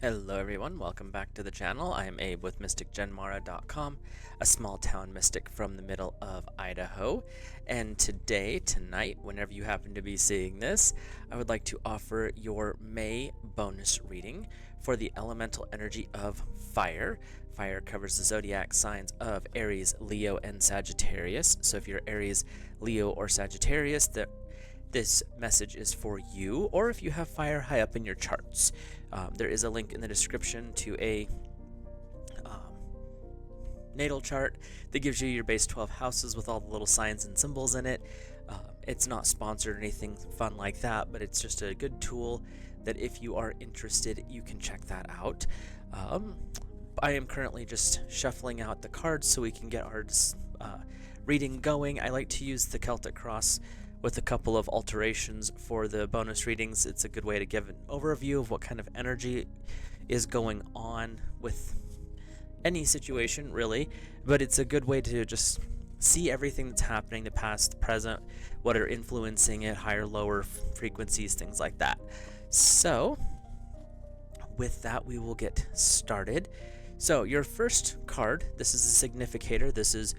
Hello everyone, welcome back to the channel. I am Abe with MysticGenmara.com, a small town mystic from the middle of Idaho. And tonight, whenever you happen to be seeing this, I would like to offer your May bonus reading for the elemental energy of fire. Fire covers the zodiac signs of Aries, Leo, and Sagittarius. So if you're Aries, Leo, or Sagittarius, this message is for you, or if you have fire high up in your charts. There is a link in the description to a natal chart that gives you your base 12 houses with all the little signs and symbols in it. It's not sponsored or anything fun like that, but it's just a good tool that if you are interested, you can check that out. I am currently just shuffling out the cards so we can get our reading going. I like to use the Celtic Cross with a couple of alterations for the bonus readings. It's a good way to give an overview of what kind of energy is going on with any situation, really, but it's a good way to just see everything that's happening, the past, the present, what are influencing it, higher, lower frequencies, things like that. So, with that, we will get started. So, your first card, this is a significator. This is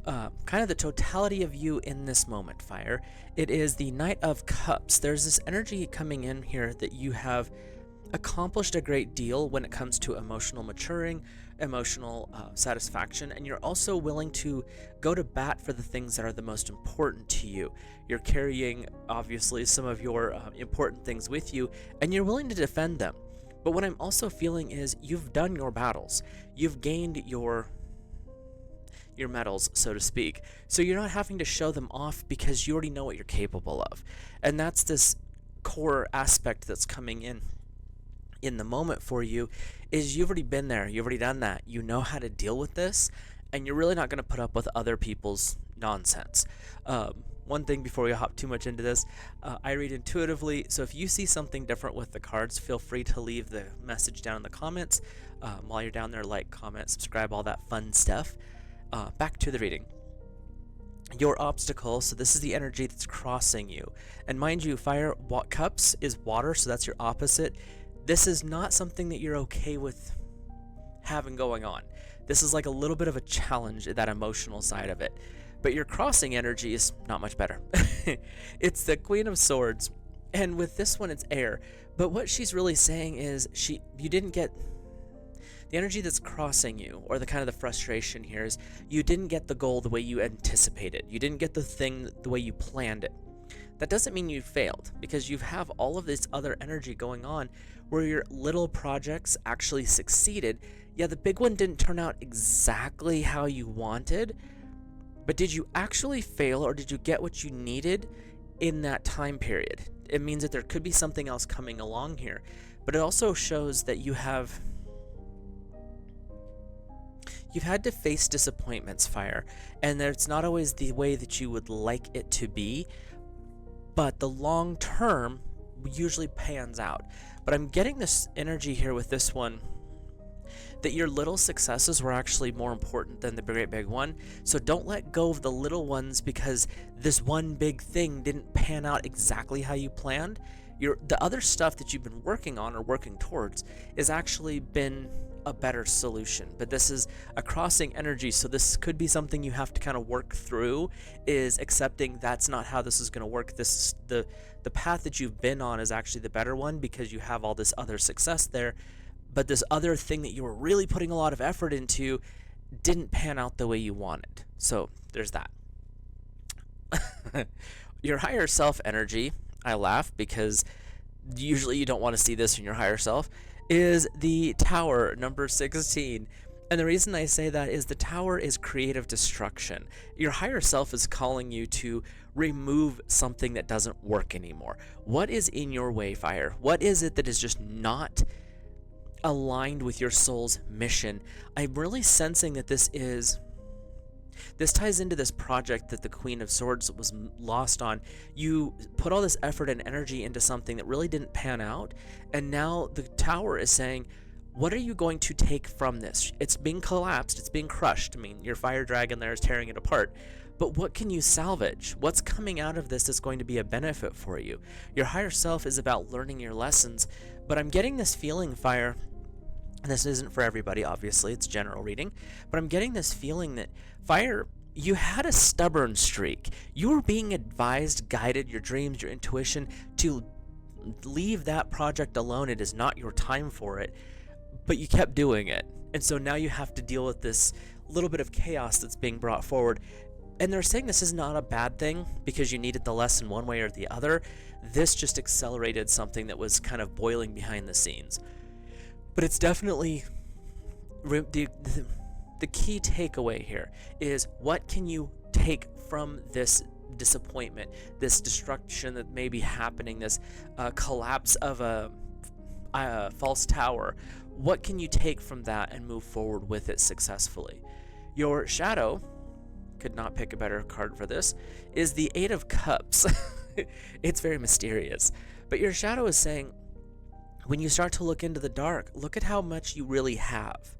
kind of the totality of you in this moment, fire. It is the Knight of Cups. There's this energy coming in here that you have accomplished a great deal when it comes to emotional maturing, emotional satisfaction, and you're also willing to go to bat for the things that are the most important to you. You're carrying, obviously, some of your important things with you, and you're willing to defend them. But what I'm also feeling is you've done your battles. You've gained your medals, so to speak. So you're not having to show them off because you already know what you're capable of. And that's this core aspect that's coming in the moment for you, is you've already been there, you've already done that, you know how to deal with this, and you're really not going to put up with other people's nonsense. One thing before we hop too much into this, I read intuitively, so if you see something different with the cards, feel free to leave the message down in the comments. While you're down there, like, comment, subscribe, all that fun stuff. Back to the reading. Your obstacle, so this is the energy that's crossing you. And mind you, fire cups is water, so that's your opposite. This is not something that you're okay with having going on. This is like a little bit of a challenge, that emotional side of it. But your crossing energy is not much better. It's the Queen of Swords, and with this one it's air. But what she's really saying is you didn't get the energy that's crossing you, or the kind of the frustration here, is you didn't get the goal the way you anticipated. You didn't get the thing the way you planned it. That doesn't mean you failed, because you have all of this other energy going on where your little projects actually succeeded. Yeah, the big one didn't turn out exactly how you wanted, but did you actually fail, or did you get what you needed in that time period? It means that there could be something else coming along here, but it also shows that you've had to face disappointments, fire, and it's not always the way that you would like it to be, but the long term usually pans out. But I'm getting this energy here with this one, that your little successes were actually more important than the great big one. So don't let go of the little ones because this one big thing didn't pan out exactly how you planned. The other stuff that you've been working on or working towards has actually been a better solution. But this is a crossing energy, so this could be something you have to kind of work through, is accepting that's not how this is going to work. This the path that you've been on is actually the better one because you have all this other success there, but this other thing that you were really putting a lot of effort into didn't pan out the way you wanted. So there's that. Your higher self energy, I laugh because usually you don't want to see this in your higher self, is the Tower, number 16. And the reason I say that is the Tower is creative destruction. Your higher self is calling you to remove something that doesn't work anymore. What is in your way, fire? What is it that is just not aligned with your soul's mission? I'm really sensing that this ties into this project that the Queen of Swords was lost on. You put all this effort and energy into something that really didn't pan out, and now the Tower is saying, what are you going to take from this? It's being collapsed, it's being crushed. I mean, your fire dragon there is tearing it apart. But what can you salvage? What's coming out of this that's going to be a benefit for you? Your higher self is about learning your lessons, but I'm getting this feeling, fire, And this isn't for everybody, obviously, it's general reading, but I'm getting this feeling that Fire, you had a stubborn streak. You were being advised, guided, your dreams, your intuition, to leave that project alone. It is not your time for it, but you kept doing it. And so now you have to deal with this little bit of chaos that's being brought forward. And they're saying this is not a bad thing because you needed the lesson one way or the other. This just accelerated something that was kind of boiling behind the scenes. But it's definitely the key takeaway here is, what can you take from this disappointment, this destruction that may be happening, this collapse of a false tower? What can you take from that and move forward with it successfully? Your shadow, could not pick a better card for this, is the Eight of Cups. It's very mysterious. But your shadow is saying, when you start to look into the dark, look at how much you really have.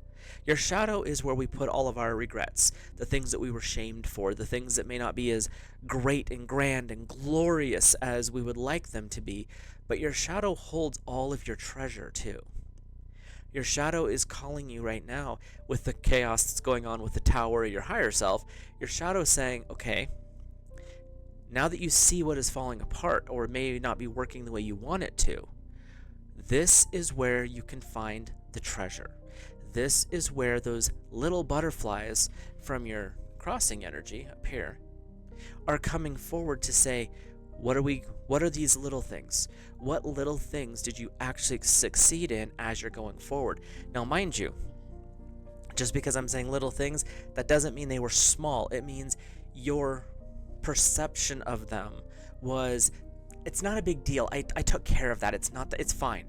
Your shadow is where we put all of our regrets, the things that we were shamed for, the things that may not be as great and grand and glorious as we would like them to be, but your shadow holds all of your treasure too. Your shadow is calling you right now with the chaos that's going on with the tower or your higher self. Your shadow is saying, okay, now that you see what is falling apart or may not be working the way you want it to, this is where you can find the treasure. This is where those little butterflies from your crossing energy up here are coming forward to say, what are these little things? What little things did you actually succeed in as you're going forward? Now, mind you, just because I'm saying little things, that doesn't mean they were small. It means your perception of them was, it's not a big deal. I took care of that. It's fine.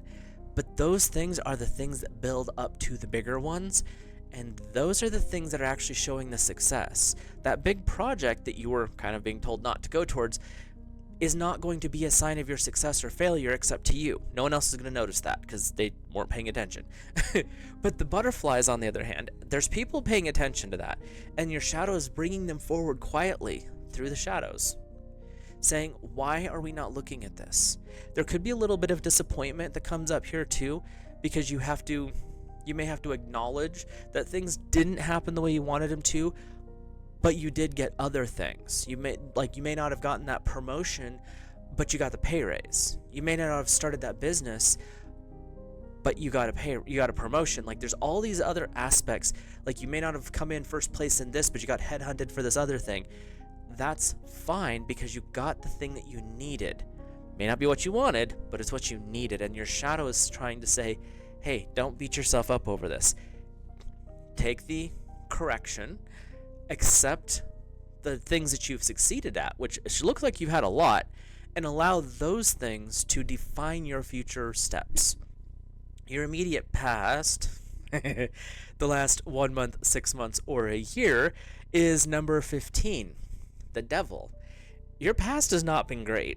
But those things are the things that build up to the bigger ones, and those are the things that are actually showing the success. That big project that you were kind of being told not to go towards is not going to be a sign of your success or failure except to you. No one else is going to notice that because they weren't paying attention. But the butterflies, on the other hand, there's people paying attention to that, and your shadow is bringing them forward quietly through the shadows, saying, why are we not looking at this? There could be a little bit of disappointment that comes up here too, because you may have to acknowledge that things didn't happen the way you wanted them to, but you did get other things. You may not have gotten that promotion, but you got the pay raise. You may not have started that business, but you got a promotion. Like, there's all these other aspects. Like, you may not have come in first place in this, but you got headhunted for this other thing. That's fine because you got the thing that you needed. May not be what you wanted, but it's what you needed. And your shadow is trying to say, hey, don't beat yourself up over this. Take the correction, accept the things that you've succeeded at, which look like you've had a lot, and allow those things to define your future steps. Your immediate past, the last 1 month, 6 months, or a year, is number 15. The Devil. Your past has not been great.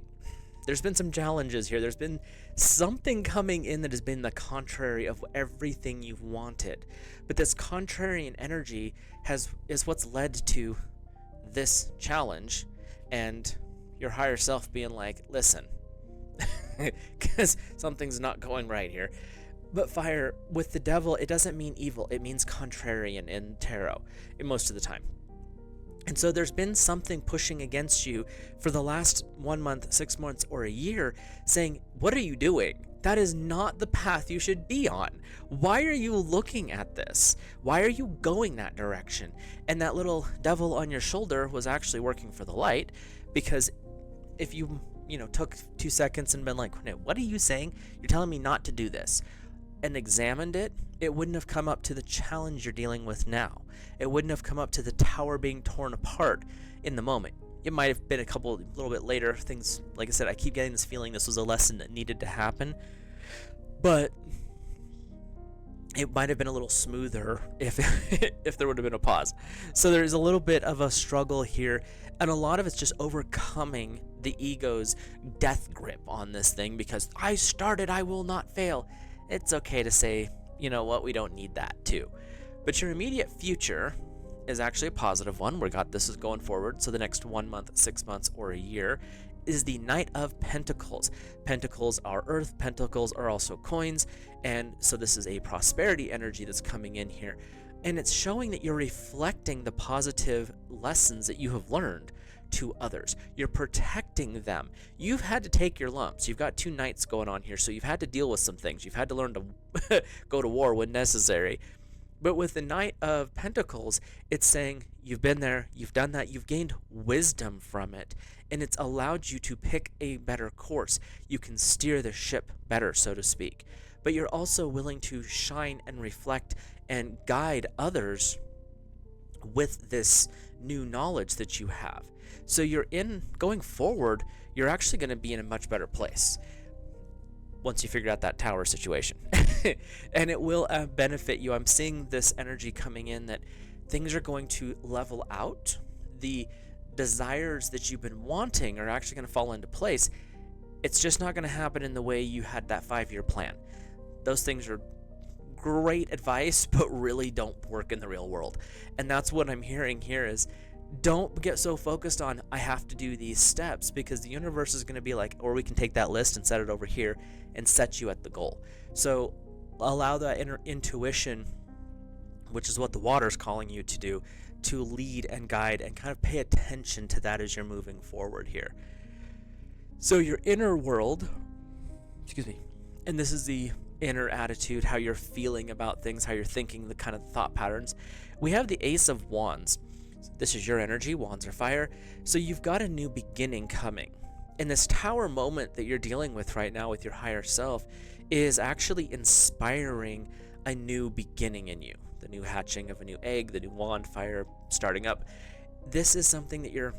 There's been some challenges here. There's been something coming in that has been the contrary of everything you've wanted. But this contrarian energy is what's led to this challenge, and your higher self being like, listen, because something's not going right here. But Fire, with the Devil, it doesn't mean evil. It means contrarian in tarot, most of the time. And so there's been something pushing against you for the last 1 month, 6 months, or a year, saying, what are you doing? That is not the path you should be on. Why are you looking at this? Why are you going that direction? And that little devil on your shoulder was actually working for the light, because if you took 2 seconds and been like, what are you saying? You're telling me not to do this. And examined it, it wouldn't have come up to the challenge you're dealing with now. It wouldn't have come up to the tower being torn apart in the moment. It might have been a little bit later. Things, like I said, I keep getting this feeling this was a lesson that needed to happen, but it might have been a little smoother if if there would have been a pause. So there's a little bit of a struggle here, and a lot of it's just overcoming the ego's death grip on this thing, because I started, I will not fail. It's okay to say, you know what, we don't need that too. But your immediate future is actually a positive one. This is going forward. So the next 1 month, 6 months, or a year is the Knight of Pentacles. Pentacles are earth, pentacles are also coins, and so this is a prosperity energy that's coming in here. And it's showing that you're reflecting the positive lessons that you have learned to others. You're protecting them. You've had to take your lumps. You've got two knights going on here, so you've had to deal with some things. You've had to learn to go to war when necessary. But with the Knight of Pentacles, it's saying you've been there, you've done that, you've gained wisdom from it, and it's allowed you to pick a better course. You can steer the ship better, so to speak. But you're also willing to shine and reflect and guide others with this new knowledge that you have. So going forward, you're actually going to be in a much better place once you figure out that tower situation. And it will benefit you. I'm seeing this energy coming in that things are going to level out. The desires that you've been wanting are actually going to fall into place. It's just not going to happen in the way you had that 5-year plan. Those things are great advice, but really don't work in the real world. And that's what I'm hearing here is, don't get so focused on, I have to do these steps, because the universe is going to be like, or we can take that list and set it over here and set you at the goal. So allow that inner intuition, which is what the water is calling you to do, to lead and guide, and kind of pay attention to that as you're moving forward here. So your inner world, and this is the inner attitude, how you're feeling about things, how you're thinking, the kind of thought patterns. We have the Ace of Wands. This is your energy. Wands are fire. So you've got a new beginning coming. And this tower moment that you're dealing with right now with your higher self is actually inspiring a new beginning in you. The new hatching of a new egg, the new wand fire starting up. This is something that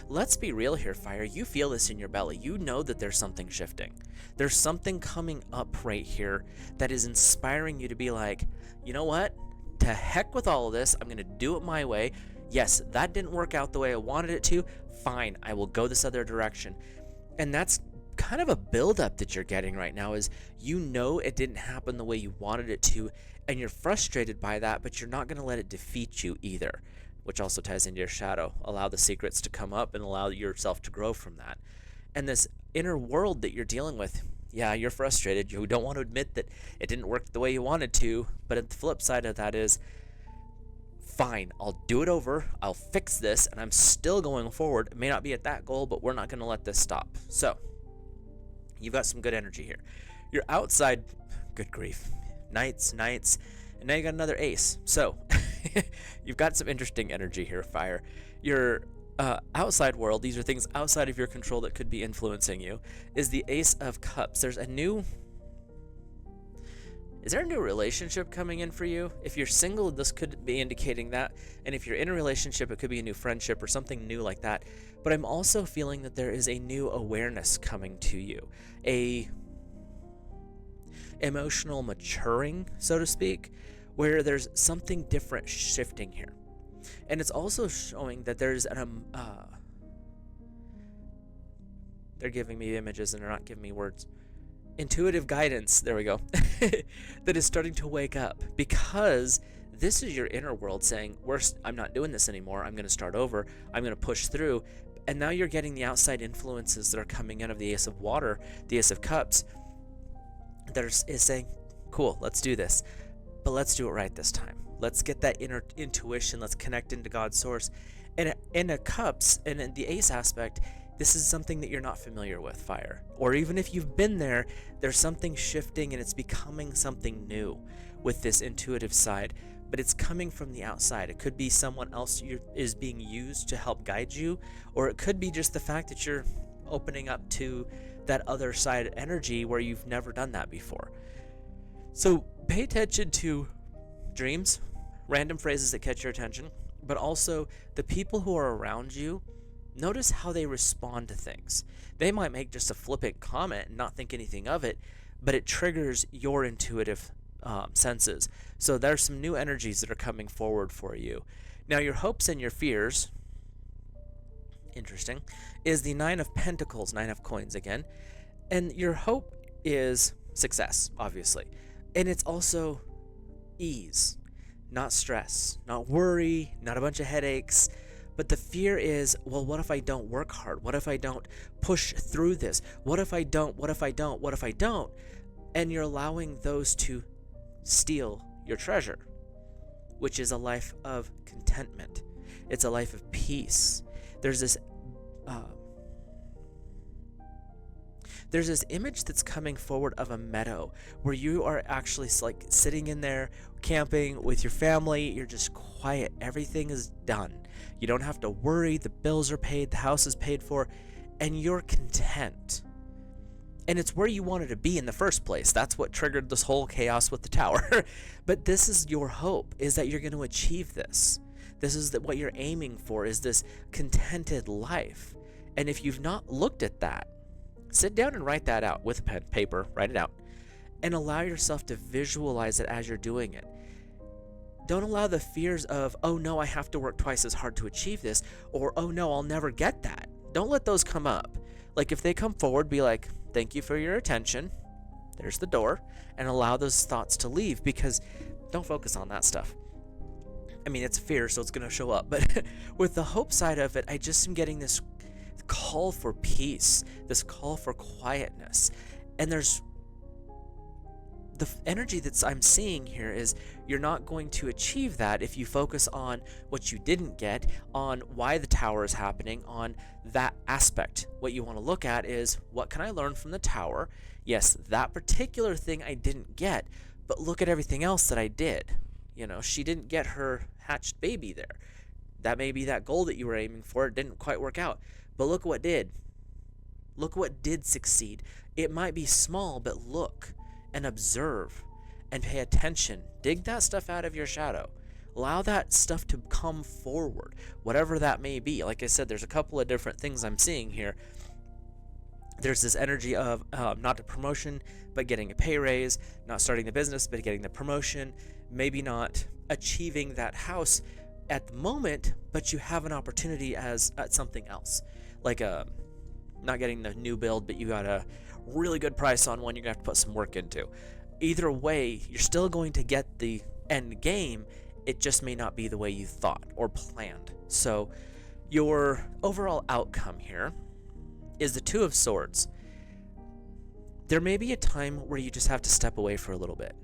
let's be real here, fire. You feel this in your belly. You know that there's something shifting. There's something coming up right here that is inspiring you to be like, you know what? To heck with all of this. I'm going to do it my way. Yes, that didn't work out the way I wanted it to. Fine, I will go this other direction. And that's kind of a buildup that you're getting right now, is you know it didn't happen the way you wanted it to, and you're frustrated by that, but you're not going to let it defeat you either, which also ties into your shadow. Allow the secrets to come up and allow yourself to grow from that. And this inner world that you're dealing with, yeah, you're frustrated. You don't want to admit that it didn't work the way you wanted to, but the flip side of that is, fine, I'll do it over, I'll fix this, and I'm still going forward. It may not be at that goal, but we're not going to let this stop. So, you've got some good energy here. Your outside, good grief, knights, and now you got another ace. So, you've got some interesting energy here, fire. Your outside world, these are things outside of your control that could be influencing you, is the Ace of Cups. Is there a new relationship coming in for you? If you're single, this could be indicating that. And if you're in a relationship, it could be a new friendship or something new like that. But I'm also feeling that there is a new awareness coming to you. A emotional maturing, so to speak, where there's something different shifting here. And it's also showing that there's they're giving me images and they're not giving me words. Intuitive guidance, there we go, that is starting to wake up, because this is your inner world saying, I'm not doing this anymore, I'm going to start over, I'm going to push through. And now you're getting the outside influences that are coming out of the Ace of Water, the Ace of Cups, that is saying, cool, let's do this, but let's do it right this time. Let's get that inner intuition, let's connect into God's source. And in the Cups, and in the Ace aspect, this is something that you're not familiar with, fire. Or even if you've been there, there's something shifting and it's becoming something new with this intuitive side. But it's coming from the outside. It could be someone else is being used to help guide you, or it could be just the fact that you're opening up to that other side energy where you've never done that before. So pay attention to dreams, random phrases that catch your attention, but also the people who are around you. Notice how they respond to things. They might make just a flippant comment and not think anything of it, but it triggers your intuitive senses. So there's some new energies that are coming forward for you. Now, your hopes and your fears, interesting, is the Nine of Pentacles, Nine of Coins again. And your hope is success, obviously. And it's also ease, not stress, not worry, not a bunch of headaches, But the fear is, well, what if I don't work hard? What if I don't push through this? What if I don't? What if I don't? What if I don't? And you're allowing those to steal your treasure, which is a life of contentment. It's a life of peace. There's this uh, there's this image that's coming forward of a meadow where you are actually like sitting in there camping with your family. You're just quiet. Everything is done. You don't have to worry. The bills are paid. The house is paid for. And you're content. And it's where you wanted to be in the first place. That's what triggered this whole chaos with the tower. But this is your hope, is that you're going to achieve this. This is what you're aiming for, is this contented life. And if you've not looked at that, sit down and write that out with a pen, paper, write it out, and allow yourself to visualize it as you're doing it. Don't allow the fears of, oh no, I have to work twice as hard to achieve this, or oh no, I'll never get that. Don't let those come up. Like if they come forward, be like, thank you for your attention. There's the door. And allow those thoughts to leave, because don't focus on that stuff. I mean, it's fear, so it's going to show up. But with the hope side of it, I just am getting this call for peace, this call for quietness. And there's the energy that I'm seeing here is you're not going to achieve that if you focus on what you didn't get, on why the tower is happening, on that aspect. What you want to look at is, what can I learn from the tower? Yes, that particular thing I didn't get, but look at everything else that I did. You know, she didn't get her hatched baby there. That may be that goal that you were aiming for. It didn't quite work out. But look what did. Look what did succeed. It might be small, but look and observe and pay attention. Dig that stuff out of your shadow. Allow that stuff to come forward, whatever that may be. Like I said, there's a couple of different things I'm seeing here. There's this energy of not the promotion, but getting a pay raise, not starting the business, but getting the promotion, maybe not achieving that house at the moment, but you have an opportunity at something else. Like not getting the new build, but you got a really good price on one you're going to have to put some work into. Either way, you're still going to get the end game. It just may not be the way you thought or planned. So your overall outcome here is the Two of Swords. There may be a time where you just have to step away for a little bit.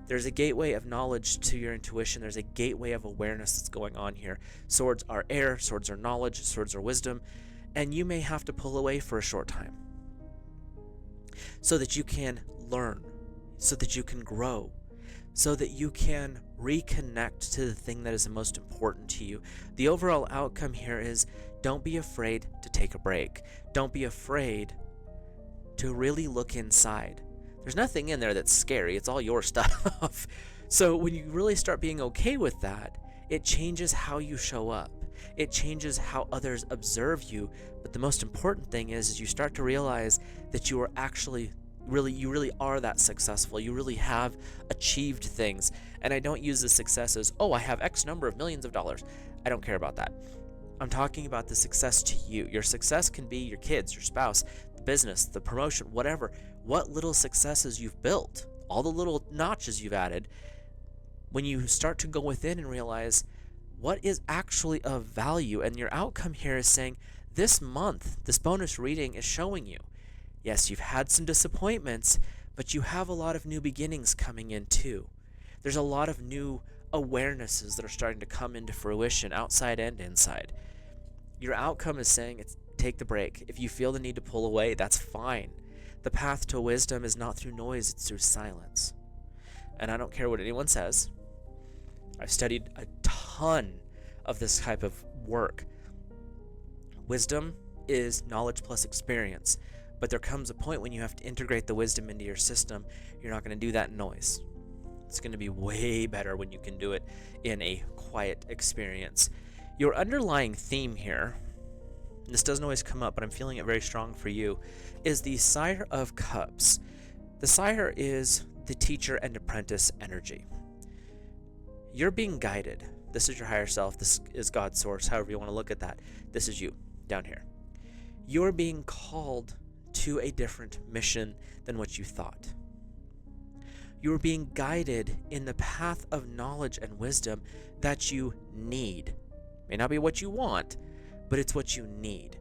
There's a gateway of knowledge to your intuition. There's a gateway of awareness that's going on here. Swords are air, swords are knowledge, swords are wisdom, and you may have to pull away for a short time so that you can learn, so that you can grow, so that you can reconnect to the thing that is the most important to you. The overall outcome here is, don't be afraid to take a break. Don't be afraid to really look inside. There's nothing in there that's scary. It's all your stuff. So when you really start being okay with that, it changes how you show up. It changes how others observe you. But the most important thing is you start to realize that you are actually you really are that successful. You really have achieved things. And I don't use the success as, oh, I have X number of millions of dollars. I don't care about that. I'm talking about the success to you. Your success can be your kids, your spouse, the business, the promotion, whatever. What little successes you've built, all the little notches you've added, when you start to go within and realize what is actually of value, and your outcome here is saying, this month, this bonus reading is showing you, yes, you've had some disappointments, but you have a lot of new beginnings coming in too. There's a lot of new awarenesses that are starting to come into fruition, outside and inside. Your outcome is saying, take the break. If you feel the need to pull away, that's fine. The path to wisdom is not through noise, it's through silence. And I don't care what anyone says. I've studied a ton of this type of work. Wisdom is knowledge plus experience. But there comes a point when you have to integrate the wisdom into your system. You're not going to do that in noise. It's going to be way better when you can do it in a quiet experience. Your underlying theme here, and this doesn't always come up, but I'm feeling it very strong for you, is the Sire of Cups. The Sire is the teacher and apprentice energy. You're being guided. This is your higher self. This is God's source, however you want to look at that. This is you, down here. You're being called to a different mission than what you thought. You're being guided in the path of knowledge and wisdom that you need. May not be what you want, but it's what you need.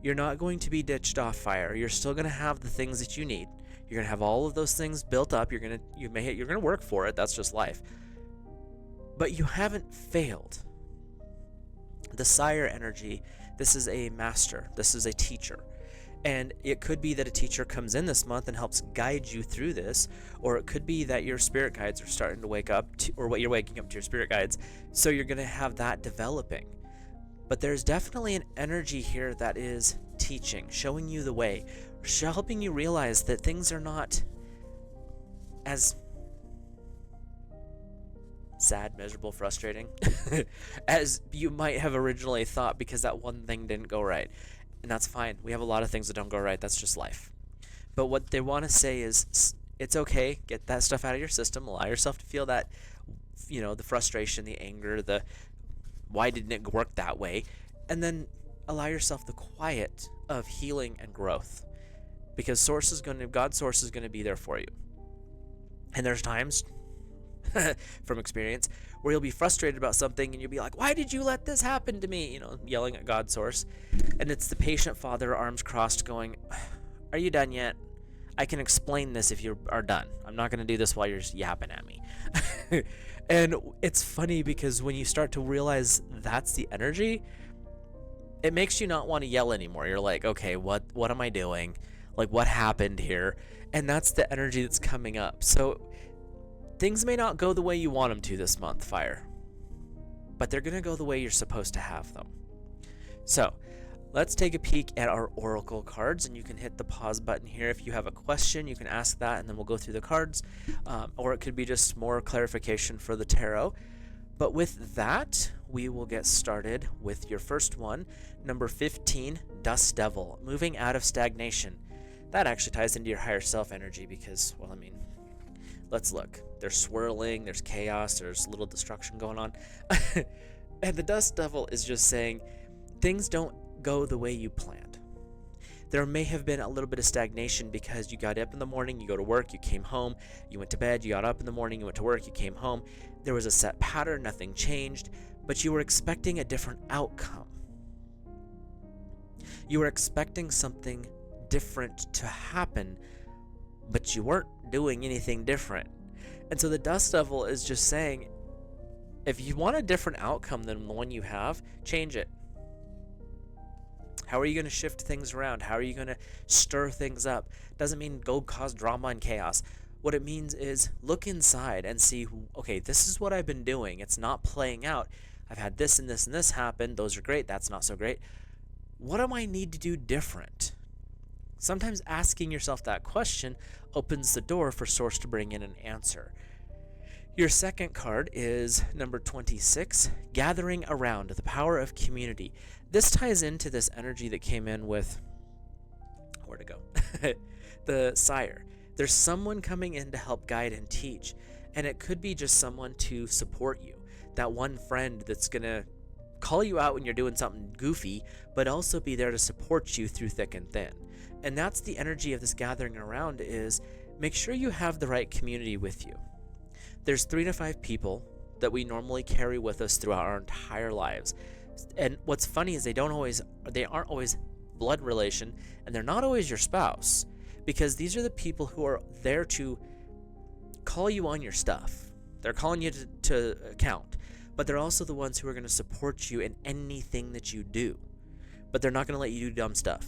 You're not going to be ditched off, fire. You're still going to have the things that you need. You're going to have all of those things built up. You're going to work for it. That's just life. But you haven't failed. The sire energy, this is a master. This is a teacher. And it could be that a teacher comes in this month and helps guide you through this, or it could be that your spirit guides are starting to wake up to, or what you're waking up to your spirit guides. So you're going to have that developing. But there's definitely an energy here that is teaching, showing you the way, helping you realize that things are not as sad, miserable, frustrating as you might have originally thought, because that one thing didn't go right. And that's fine. We have a lot of things that don't go right. That's just life. But what they want to say is, it's okay. Get that stuff out of your system. Allow yourself to feel that, the frustration, the anger, the why didn't it work that way? And then allow yourself the quiet of healing and growth, because God's source is going to be there for you. And there's times from experience where you'll be frustrated about something and you'll be like, why did you let this happen to me? Yelling at God's source. And it's the patient father, arms crossed, going, are you done yet? I can explain this if you are done. I'm not going to do this while you're yapping at me. And it's funny because when you start to realize that's the energy, it makes you not want to yell anymore. You're like, okay, what am I doing? Like, what happened here? And that's the energy that's coming up. So things may not go the way you want them to this month, fire, but they're going to go the way you're supposed to have them. So let's take a peek at our oracle cards, and you can hit the pause button here. If you have a question, you can ask that, and then we'll go through the cards, or it could be just more clarification for the tarot. But with that, we will get started with your first one, number 15, Dust Devil, moving out of stagnation. That actually ties into your higher self energy because, let's look. There's swirling, there's chaos, there's a little destruction going on. And the Dust Devil is just saying things don't go the way you planned. There may have been a little bit of stagnation because you got up in the morning, you go to work, you came home, you went to bed, you got up in the morning, you went to work, you came home. There was a set pattern, nothing changed, but you were expecting a different outcome. You were expecting something different to happen, but you weren't doing anything different. And so the Dust Devil is just saying, if you want a different outcome than the one you have, change it. How are you going to shift things around? How are you going to stir things up? Doesn't mean go cause drama and chaos. What it means is look inside and see, okay, this is what I've been doing. It's not playing out. I've had this and this and this happen. Those are great. That's not so great. What do I need to do different? Sometimes asking yourself that question opens the door for Source to bring in an answer. Your second card is number 26, Gathering Around, the Power of Community. This ties into this energy that came in with, where'd it go? The Sire. There's someone coming in to help guide and teach, and it could be just someone to support you. That one friend that's going to call you out when you're doing something goofy, but also be there to support you through thick and thin. And that's the energy of this gathering around, is make sure you have the right community with you. There's 3 to 5 people that we normally carry with us throughout our entire lives. And what's funny is they aren't always blood relation, and they're not always your spouse, because these are the people who are there to call you on your stuff. They're calling you to account, but they're also the ones who are going to support you in anything that you do, but they're not going to let you do dumb stuff.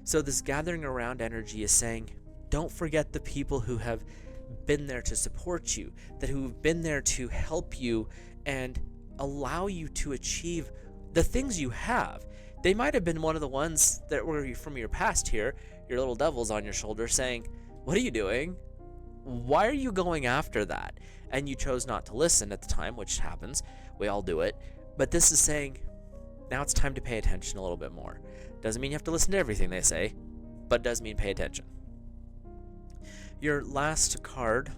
So this gathering around energy is saying, don't forget the people who have been there to support you, who've been there to help you and allow you to achieve the things you have. They might have been one of the ones that were from your past here, your little devils on your shoulder saying, what are you doing? Why are you going after that? And you chose not to listen at the time, which happens. We all do it. But this is saying, now it's time to pay attention a little bit more. Doesn't mean you have to listen to everything they say, but does mean pay attention. Your last card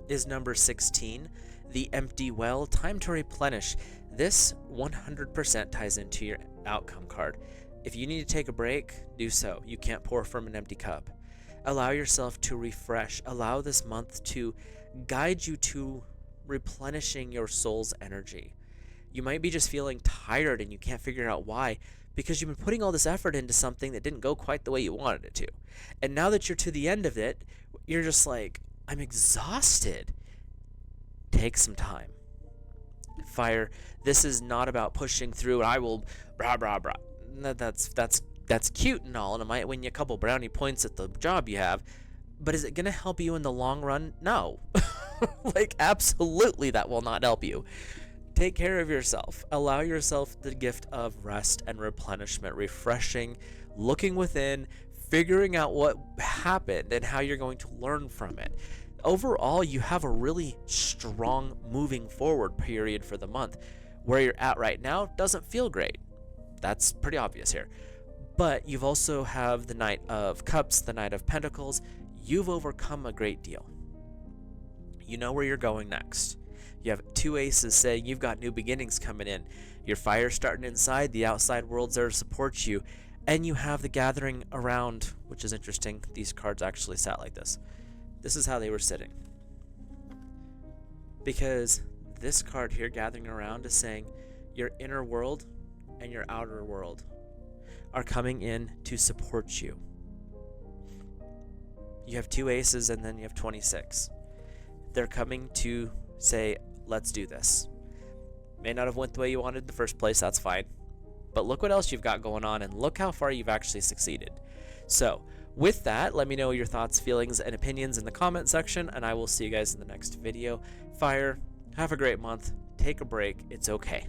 is number 16, the Empty Well, Time to Replenish. This 100% ties into your outcome card. If you need to take a break, do so. You can't pour from an empty cup. Allow yourself to refresh. Allow this month to guide you to replenishing your soul's energy. You might be just feeling tired and you can't figure out why, because you've been putting all this effort into something that didn't go quite the way you wanted it to. And now that you're to the end of it, you're just like, I'm exhausted. Take some time. Fire, this is not about pushing through and I will blah blah blah. That's cute and all, and it might win you a couple brownie points at the job you have, but is it going to help you in the long run? No. Like, absolutely that will not help you. Take care of yourself. Allow yourself the gift of rest and replenishment, refreshing, looking within, figuring out what happened and how you're going to learn from it. Overall, you have a really strong moving forward period for the month. Where you're at right now doesn't feel great. That's pretty obvious here. But you've also have the Knight of Cups, the Knight of Pentacles. You've overcome a great deal. You know where you're going next. You have two aces saying you've got new beginnings coming in. Your fire's starting inside, the outside world's there to support you. And you have the Gathering around, which is interesting. These cards actually sat like this. This is how they were sitting. Because this card here, Gathering around, is saying your inner world and your outer world are coming in to support you. You have two aces and then you have 26. They're coming to say, let's do this. May not have went the way you wanted in the first place, that's fine. But look what else you've got going on and look how far you've actually succeeded. So with that, let me know your thoughts, feelings, and opinions in the comment section, and I will see you guys in the next video. Fire, have a great month. Take a break. It's okay.